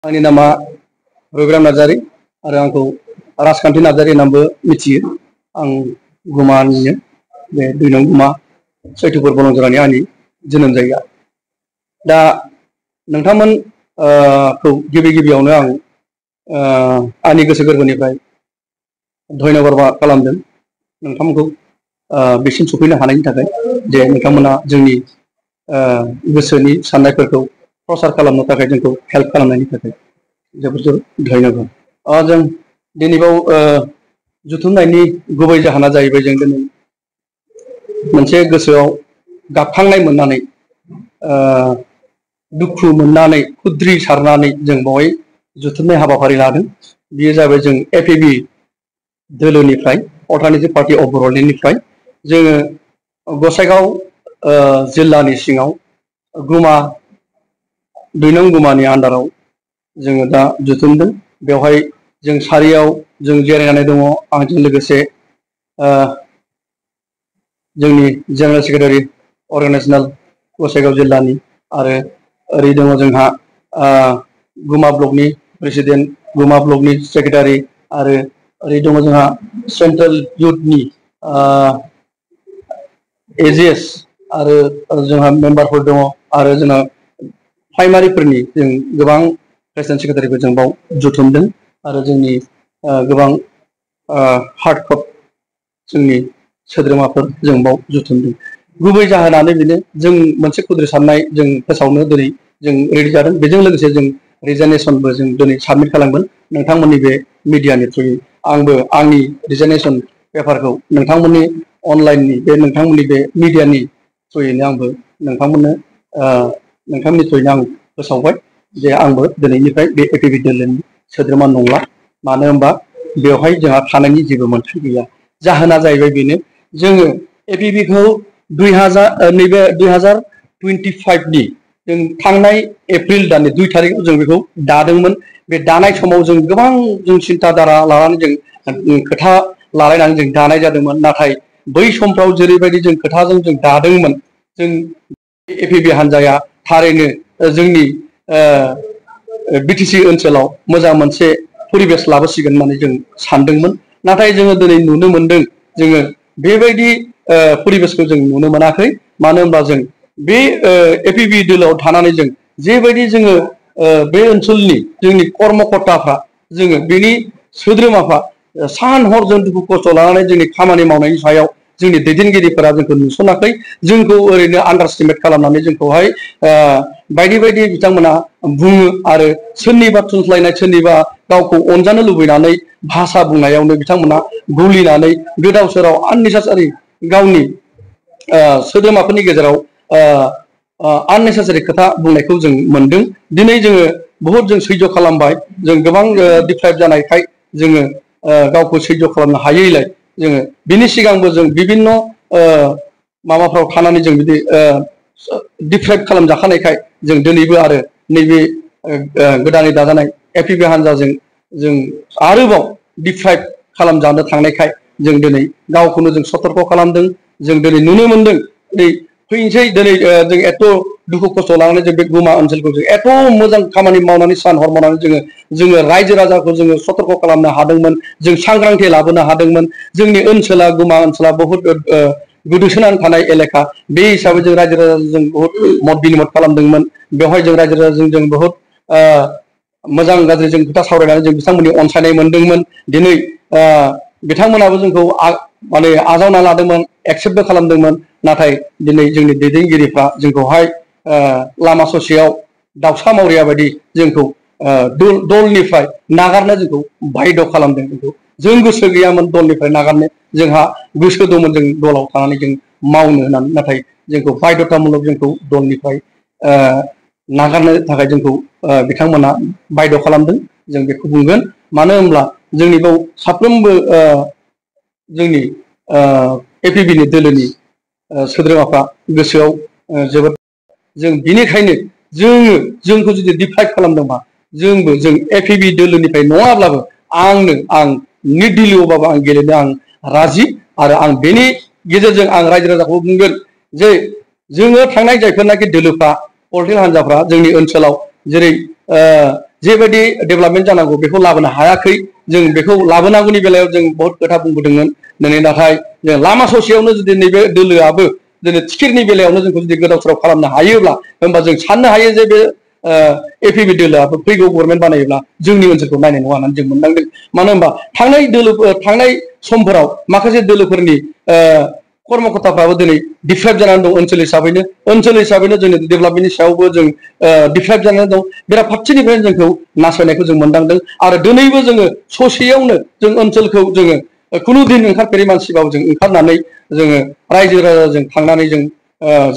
आंनि नामा रबिराम नार्जारी आरो आंखौ राजखान्थि नार्जारी नामबो मिथियो। आं गुमानिनो बे 2 नं गुमा सैथोपुर बलंजरानि आंनि जोनोम जायगा। दा नोंथांमोन खौ गिबियावनो आं आंनि गोसो गोरबोनिफ्राय धन्यबाद खालामदों नोंथांमोनखौ बेसिम सफैनो हानायनि थाखाय जे नोंथांमोना जोंनि गोसोनि साननायफोरखौ प्रसार खालामनो थाखाय जोंखौ हेल्प खालामनायनि थाखाय जोबोद धन्यबाद। जों दिनैबाव जुथुमनायनि गुबै जाहोना जाहैबाय जों दिनै मोनसे गोसोआव गाबखांनाय मोननानै दुखु मोननानै खुद्रि सारनानै जों बेवहाय जुथुमनाय हाबाफारि लादों। बेयो जाबाय जों एपिबि दोलोनिफ्राय अल्टारनेटिभ पार्टी अफ बर'लेण्डनिफ्राय जोङो गसाइगाव जिल्लानि सिङाव गुमा 2 नं गुमानि आन्दाराव जोङो दा जुथुमदों। बेवहाय जों सारियाव जों जिरायनानै दङ। आंजों लोगोसे जोंनि जेनेरेल सेक्रेटारि अर्गानाइजेसनेल गसाइगाव जिल्लानि आरो ओरै दङ जोंहा गुमा ब्लकनि प्रेसिडेन्ट, गुमा ब्लकनि सेक्रेटारि आरो ओरै दङ जोंहा सेन्ट्रेल इउथनि एजिएस आरो जोंहा मेम्बारफोर दङ आरो जोंहा प्राइमारिफोरनि जों गोबां प्रेसिडेन्ट सेक्रेटारिफोर जों बाव जुथुमदों आरो जोंनि गोबां हार्डकप जोंनि सोद्रोमाफोर जों बाव जुथुमदों। गुबै जाहोनानो बेनो जों मोनसे खुद्रि साननाय जों फोसावनो दिनै जों रेडि जादों। बेजों लोगोसे जों रिजाइनेसनबो जों दिनै साबमिट खालामगोन नोंथांमोननि बे मिडियानि थ्रुयै। आंबो आंनि रिजाइनेसन पेपारखौ नोंथांमोननि अनलाइननि नोंथांमोननि बे मिडियानि थ्रुयैनो आंबो नोंथांमोननि थ्रुयैनो आं फोसावबाय जे आंबो दिनैनिफ्राय बे एपिबि दोलोनि सोद्रोमा नंला। मानो होनबा बेवहाय जोंहा थानायनि जेबो मोन्थाय गैया। जाहोना जाहैबाय बेनो जोङो एपिबिखौ 2025नि जों थांनाय एप्रिल दाननि 2 तारिखआव जों बेखौ दादोंमोन। बे दानाय समाव जों गोबां जों सिन्था धारा लानानै जों खोथा लालायनानै जों दानाय जादोंमोन। नाथाय बै समफ्राव जेरैबायदि जों खोथाजों जों दादोंमोन जों एपिबि हान्जाया थारैनो जोंनि बिटिसि ओनसोलाव मोजां मोनसे परिबेस लाबोसिगोन होननानै जों सानदोंमोन। नाथाय जोङो दिनै नुनो मोनदों जोङो बेबायदि परिबेसखौ जों नुनो मोनाखै। मानो होनब्ला जों बे एपिबि दोलोआव थानानै जों जेबायदि जोङो बे ओनसोलनि जोंनि कर्मकर्ताफ्रा जोङो बेनि सोद्रोमाफ्रा सान हर जों दुखु खस्थ' लानानै जोंनि खामानि मावनायनि सायाव जोंनि दैदेनगिरिफोरा जोंखौ नुसनाखै। जोंखौ ओरैनो आन्डारस्टिमेट खालामनानै जोंखौहाय बायदि बायदि बिथांमोना बुङो आरो सोरनिबा थुनज्लायनाय सोरनिबा गावखौ अनजानो लुबैनानै भाषा बुंनायावनो बिथांमोना गलिनानै गोदाव सोराव आननेसेसारि गावनि सोद्रोमाफोरनि गेजेराव आननेसेसारि खोथा बुंनायखौ जों मोनदों। दिनै जोङो बहुद जों सैज खालामबाय। जों गोबां डिप्राइभ जानायखाय जोङो गावखौ सैज खालामनो हायैलाय जोङो बिनि सिगांबो जों बिभिन्न माबाफ्राव थानानै जों बिदि डिप्राइभ खालामजाखानायखाय जों दिनैबो आरो नैबे गोदानै दाजानाय एपिबि हान्जाजों जों आरोबाव डिप्राइभ खालामजानो थांनायखाय जों दिनै गावखौनो जों सतर्क खालामदों। जों दिनै नुनो मोनदों दिनै फैनोसै दिनै जों एथ' दुखु खस्थ' लानानै जों बे गुमा ओनसोलखौ जों एथ' मोजां खामानि मावनानै सान हर मावनानै जोङो रायजो राजाखौ जोङो सतर्क खालामनो हादोंमोन। जों सांग्रांथि लाबोनो हादोंमोन। जोंनि ओनसोला गुमा ओनसोला बहुद गोदोसोनानै थानाय एलेखा। बे हिसाबै जों रायजो राजाजों बहुद मत बिनिमत खालामदोंमोन। बेवहाय जों रायजो राजाजों जों बहुद मोजां गाज्रि जों खोथा सावरायनानै जों बिथांमोननि अनसायनाय मोनदोंमोन। दिनै बिथांमोनाबो जोंखौ माने आजावना लादोंमोन, एक्सेप्टबो खालामदोंमोन। नाथाय दिनै जोंनि दैदेनगिरिफ्रा जोंखौहाय लामा ससेयाव दाउसा मावरिया बायदि जोंखौ दलनिफ्राय नागारनो जोंखौ बायद' खालामदों। जों गोसो गैयामोन दलनिफ्राय नागारनो। जोंहा गोसो दंमोन जों दलाव थानानै जों मावनो होननानै। नाथाय जोंखौ बायद'थामुलक जोंखौ दलनिफ्राय नागारनो थाखाय जोंखौ बिथांमोना बायद' खालामदों। जों बेखौ बुंगोन। मानो होनब्ला जोंनि बेयाव साफ्रोमबो जोंनि एपिबिनि दोलोनि सोद्रोमाफ्रा गोसोआव जोबोद जों बिनिखायनो जोंखौ जुदि डिप्राइभ खालामदोंबा जोंबो जों एपिबि दोलोनिफ्राय नङाब्लाबो आं निर्दलीयबाबो आं गेलेनो आं राजि। आरो आं बेनि गेजेरजों आं रायजो राजाखौ बुंगोन जे जोङो थांनाय जायफोरनाखि दोलोफ्रा पलिटिकेल हान्जाफ्रा जोंनि ओनसोलाव जेरै जेबायदि डेभेलपमेन्ट जानांगौ बेखौ लाबोनो हायाखै जों बेखौ लाबोनांगौनि बेलायाव जों बहुत खोथा बुंबोदोंमोन दिनै नाथाय जों लामा ससेयावनो जुदि नैबे दोलोआबो दिनै टिकेटनि बेलायावनो जोंखौ जुदि गोदाव सोराव खालामनो हायोब्ला होमबा जों साननो हायो जे बे एपिबि दोलोआबो फैगौ गभर्नमेन्ट बानायोब्ला जोंनि ओनसोलखौ नायनाय नङा होननानै जों मोनदांदों मानो होनबा थांनाय समफोराव माखासे दोलोफोरनि कर्मकर्ताफ्राबो दिनै डिप्राइभ जानानै दं ओनसोल हिसाबैनो जोंनि डेभेलपमेन्टनि सायावबो जों डिप्राइभ जानानै दं बेराफारसेनिफ्रायनो जोंखौ नासयनायखौ जों मोनदांदों आरो दिनैबो जोङो ससेयावनो जों ओनसोलखौ जोङो खुनु दिन ओंखारफेरै मानसिबाबो जों ओंखारनानै जोङो रायजो राजाजों थांनानै जों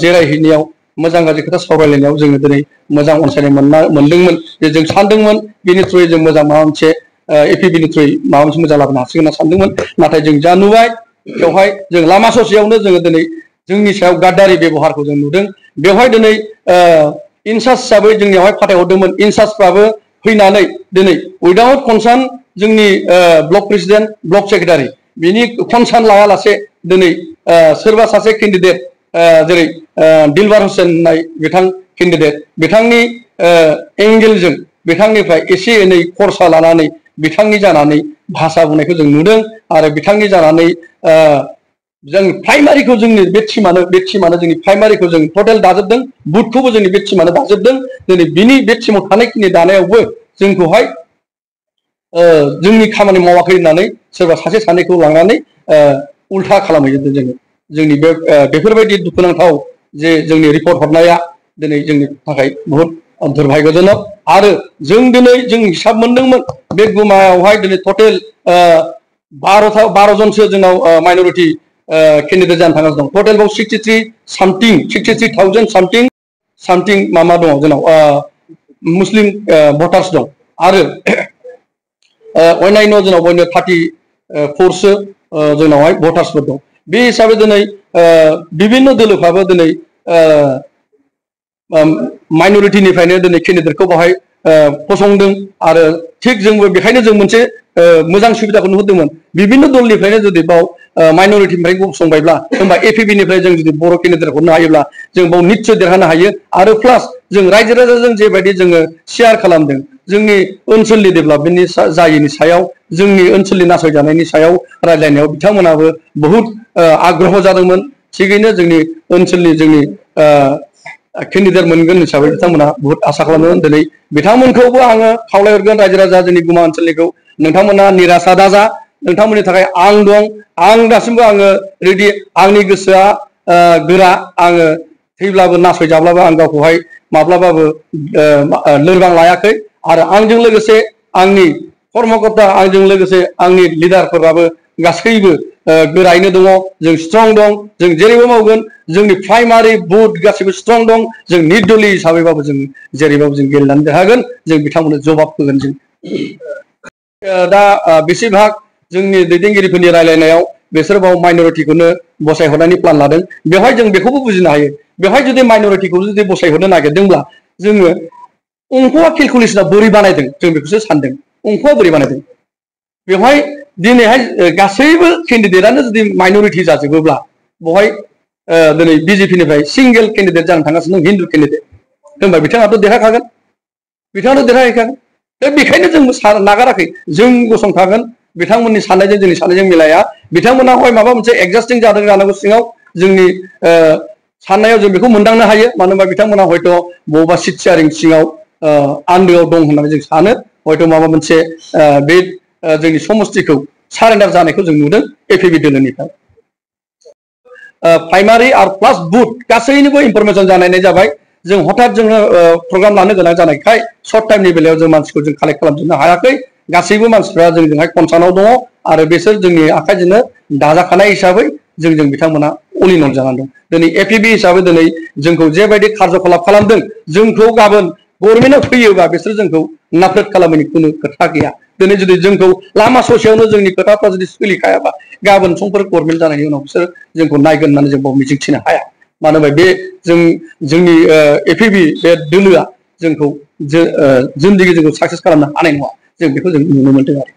जिरायहैनायाव मोजां गाज्रि खोथा सावरायलायनायाव जोङो दिनै मोजां अनसायनाय मोनदोंमोन जे जों सानदोंमोन बेनि थ्रुयै जों मोजां माबा मोनसे एपिबिनि थ्रुयै माबा मोनसे मोजां लाबोनो हासिगोन होनना सानदोंमोन नाथाय जों जा नुबाय बेवहाय जों लामा ससेयावनो जोङो दिनै जोंनि सायाव गाद्दारि बेबहारखौ जों नुदों बेवहाय दिनै इनचार्ज हिसाबै जोंनियावहाय फाथायहरदोंमोन इनचार्जफ्राबो फैनानै दिनै उइदाउट कनसार्न जोंनि ब्लक प्रेसिडेन्ट ब्लक सेक्रेटारि बिनि कनसार्न लायालासे दिनै सोरबा सासे केन्डिडेट जेरै दिलबार हुसेन होननाय बिथां केन्डिडेट बिथांनि एंगेलजों बिथांनिफ्राय एसे एनै खरसा लानानै बिथांनि जानानै भाषा बुंनायखौ जों नुदों आरो बिथांनि जानानै जों प्राइमारिखौ जोंनि बे टिमानो जोंनि प्राइमारिखौ जों टटेल दाजोबदों बुथखौबो जोंनि बे टिमानो दाजोबदों दिनै बिनि बे टिमाव थानायखिनि दानायावबो जोंखौहाय जोंनि खामानि मावाखै होननानै सोरबा सासे सानैखौ लांनानै उल्था खालामहैजोबदों जोङो जोंनि बेफोरबायदि दुखुनांथाव जे जोंनि रिपर्ट हरनाया दिनै जोंनि थाखाय बहुत दुर्भाग्यजनक आरो जों दिनै जों हिसाब मोनदोंमोन बे गुमायावहाय दिनै टटेल 12 जनसो जोंनाव माइनरिटि केन्डिडेट जानो थांगासिनो दं टटेल 63,000 सामथिं माबा दङ जोंनाव मुस्लिम भटार्स दं आरो अन्यान्य जोंनाव 34सो जोंनावहाय भटार्सफोर दं बे हिसाबै दिनै बिभिन्न दोलोफ्राबो दिनै माइनरिटिनिफ्रायनो दिनै केन्डिडेटखौ बाहाय फसंदों आरो थिग जोंबो बेखायनो जों मोनसे मोजां सुबिदाखौ नुहुरदोंमोन बिभिन्न दलनिफ्रायनो जुदि बाव माइनरिटिनिफ्राय गसंबायब्ला होमबा एपिबिनिफ्राय जों जुदि बर' केन्डिडेट हरनो हायोब्ला जों बाव निश्चय देरहानो हायो आरो प्लास जों रायजो राजाजों जेबायदि जोङो शेयार खालामदों जोंनि ओनसोलनि डेभेलपमेन्टनि जायैनि सायाव जोंनि ओनसोलनि नासयजानायनि सायाव रायज्लायनायाव बिथांमोनाबो बहुत आग्रह जादोंमोन थिगैनो जोंनि ओनसोलनि जोंनि केन्डिडेट मोनगोन हिसाबै बिथांमोना बहुत आसा खालामदों दिनै बिथांमोनखौबो आङो खावलायहरगोन रायजो राजा जोंनि गुमा ओनसोलनिखौ नोंथांमोना निराशा दाजा नोंथांमोननि थाखाय आं दं आं दासिमबो आङो रेडि आंनि गोसोआ गोरा आङो थैब्लाबो नासयजाब्लाबो आं गावखौहाय माब्लाबाबो लोरबां लायाखै आरो आंजों लोगोसे आंनि कर्मकर्ता आंजों लोगोसे आंनि लिडारफोराबो गासैबो गोरायैनो दङ जों स्ट्रं दं जों जेरैबो मावगोन जोंनि प्राइमारि बुथ गासैबो स्ट्रं दं जों निर्दलीय हिसाबैबाबो जों जेरैबाबो जों गेलेनानै देरहागोन जों बिथांमोननो जबाब होगोन जों दा बेसेभाग जोंनि दैदेनगिरिफोरनि रायलायनायाव बिसोर बाव माइनरिटिखौनो बसायहरनायनि प्लान लादों बेवहाय जों बेखौबो बुजिनो हायो बेवहाय जुदि माइनरिटिखौ जुदि बसायहरनो नागिरदोंब्ला जोङो अंकआ केलकुलेसना बोरै बानायदों जों बेखौसो सानदों अंकआ बोरै बानायदों बेवहाय दिनैहाय गासैबो केन्डिडेटआनो जुदि माइनरिटि जाजोबोब्ला बेवहाय दिनै बिजेपिनिफ्राय सिंगेल केन्डिडेट जानो थांगासिनो दं हिन्दु केन्डिडेट होनबा बिथाङाथ' देरहाखागोन बिथाङाथ' देरहाहैखागोन दा बेखायनो जों नागाराखै जों गसंखागोन बिथांमोननि साननायजों जोंनि साननायजों मिलाया बिथांमोना हय माबा मोनसे एडजास्टिं जादों जानांगौ सिङाव जोंनि साननायाव जों बेखौ मोनदांनो हायो मानो होनबा बिथांमोना हयथ' बबेबा सिट शेयारिं सिङाव आन्दोआव दं होननानै जों सानो हयथ' माबा मोनसे बे जोंनि समस्तिखौ सारेन्डार जानायखौ जों नुदों एपिबि दोलोनिफ्राय प्राइमारि आरो प्लास बुथ गासैनिबो इनफरमेसन जानायनाय जाबाय जों हठात जोङो प्रग्राम लानो गोनां जानायखाय सर्ट टाइमनि बेलायाव जों मानसिखौ जों कालेक्ट खालामजोबनो हायाखै गासैबो मानसिफ्रा जोंजोंहाय कनसार्नाव दङ आरो बिसोर जोंनि आखाइजोंनो दाजाखानाय हिसाबै जोंजों बिथांमोना अलिनन जानानै दं दिनै एपिबि हिसाबै दिनै जोंखौ जेबायदि कार्यकलाप खालामदों जोंखौ गाबोन गभर्नमेन्टआ फैयोबा बिसोर जोंखौ नाफ्रेट खालामैनि खुनु खोथा गैया दिनै जुदि जोंखौ लामा ससेयावनो जोंनि खोथाफ्रा जुदि सोलिखायाबा गाबोन समफोर गभर्नमेन्ट जानायनि उनाव बिसोर जोंखौ नायगोन होननानै जों बाव मिजिंथिनो हाया मानो होनबा बे जोंनि एपिबि बे दोलोआ जोंखौ जिन्दगि जोंखौ साक्सेस खालामनो हानाय नङा जों बेखौ जों नुनो मोनदों आरो